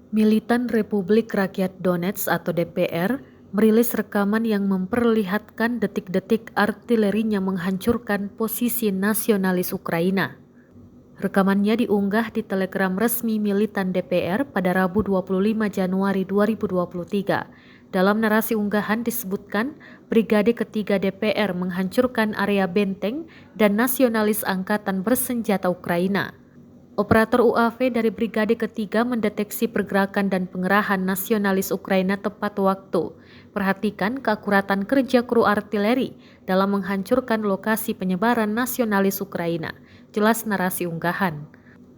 Militan Republik Rakyat Donetsk atau DPR merilis rekaman yang memperlihatkan detik-detik artilerinya menghancurkan posisi nasionalis Ukraina. Rekamannya diunggah di Telegram resmi militan DPR pada Rabu 25 Januari 2023. Dalam narasi unggahan disebutkan Brigade Ketiga DPR menghancurkan area benteng dan nasionalis angkatan bersenjata Ukraina. Operator UAV dari Brigade Ketiga mendeteksi pergerakan dan pengerahan nasionalis Ukraina tepat waktu. Perhatikan keakuratan kerja kru artileri dalam menghancurkan lokasi penyebaran nasionalis Ukraina. Jelas narasi unggahan.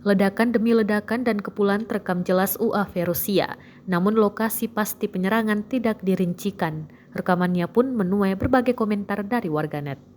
Ledakan demi ledakan dan kepulan terekam jelas UAV Rusia, namun lokasi pasti penyerangan tidak dirincikan. Rekamannya pun menuai berbagai komentar dari warganet.